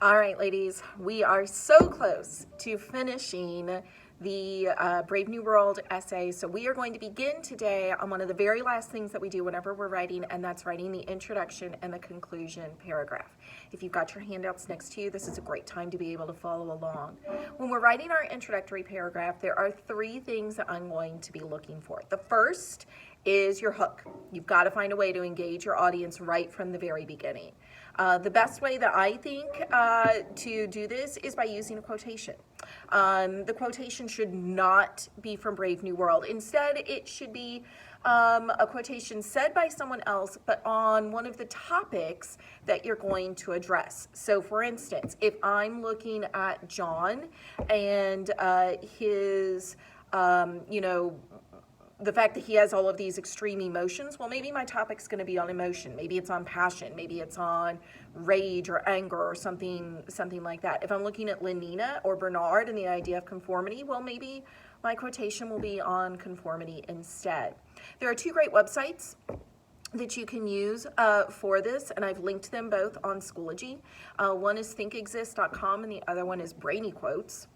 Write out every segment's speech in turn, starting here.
All right, ladies, we are so close to finishing the Brave New World essay. So we are going to begin today on one of the very last things that we do whenever we're writing, and that's writing the introduction and the conclusion paragraph. If you've got your handouts next to you, this is a great time to be able to follow along. When we're writing our introductory paragraph, there are three things that I'm going to be looking for. The first is your hook. You've got to find a way to engage your audience right from the very beginning. The best way that I think to do this is by using a quotation. The quotation should not be from Brave New World. Instead, it should be a quotation said by someone else, but on one of the topics that you're going to address. So, for instance, if I'm looking at John and his, the fact that he has all of these extreme emotions, well, maybe my topic's going to be on emotion. Maybe it's on passion. Maybe it's on rage or anger or something like that. If I'm looking at Lenina or Bernard and the idea of conformity, well, maybe my quotation will be on conformity instead. There are two great websites that you can use for this, and I've linked them both on Schoology. One is thinkexist.com and the other one is Brainy Quotes.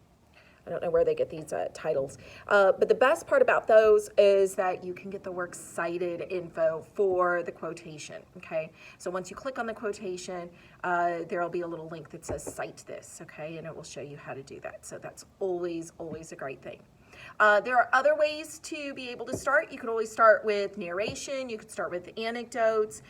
I don't know where they get these titles. But the best part about those is that you can get the works cited info for the quotation, okay? So once you click on the quotation, there'll be a little link that says cite this, okay? And it will show you how to do that. So that's always a great thing. There are other ways to be able to start. You could always start with narration. You could start with anecdotes.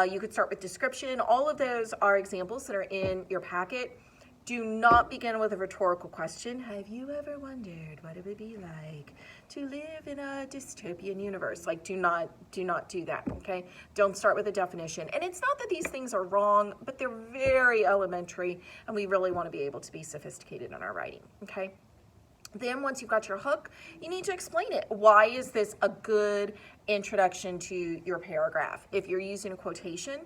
You could start with description. All of those are examples that are in your packet. Do not begin with a rhetorical question. Have you ever wondered what it would be like to live in a dystopian universe? Like, do not do that, okay? Don't start with a definition. And it's not that these things are wrong, but they're very elementary, and we really want to be able to be sophisticated in our writing, okay? Then once you've got your hook, you need to explain it. Why is this a good introduction to your paragraph? If you're using a quotation,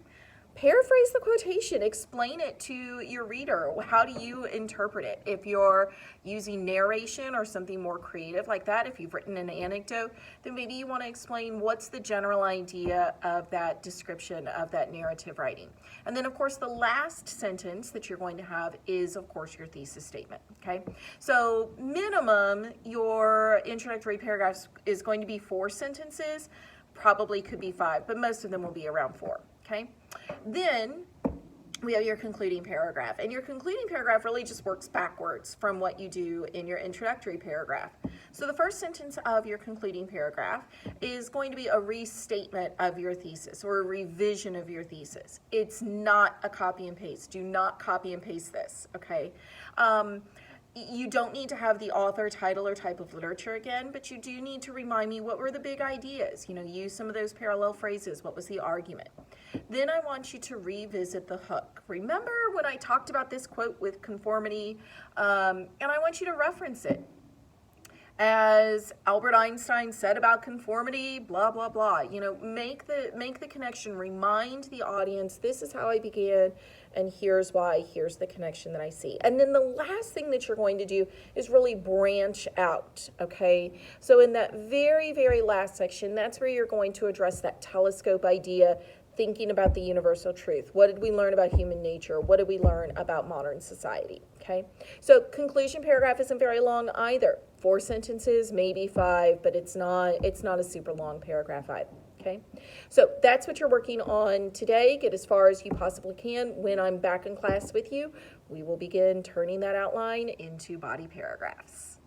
paraphrase the quotation, explain it to your reader. How do you interpret it? If you're using narration or something more creative like that, if you've written an anecdote, then maybe you want to explain what's the general idea of that description of that narrative writing. And then, of course, the last sentence that you're going to have is, of course, your thesis statement, okay? So minimum, your introductory paragraph is going to be 4 sentences, probably could be 5, but most of them will be around 4. Okay, then we have your concluding paragraph, and your concluding paragraph really just works backwards from what you do in your introductory paragraph. So the first sentence of your concluding paragraph is going to be a restatement of your thesis or a revision of your thesis. It's not a copy and paste. Do not copy and paste this, okay? You don't need to have the author, title, or type of literature again, but you do need to remind me what were the big ideas. Use some of those parallel phrases. What was the argument? Then I want you to revisit the hook. Remember when I talked about this quote with conformity, and I want you to reference it. As Albert Einstein said about conformity, blah, blah, blah. Make the connection. Remind the audience, this is how I began, and here's why, here's the connection that I see. And then the last thing that you're going to do is really branch out, okay? So in that very, very last section, that's where you're going to address that telescope idea, thinking about the universal truth. What did we learn about human nature? What did we learn about modern society? Okay, so conclusion paragraph isn't very long either. 4 sentences, maybe 5, but it's not a super long paragraph either. Okay, so that's what you're working on today. Get as far as you possibly can. When I'm back in class with you, we will begin turning that outline into body paragraphs.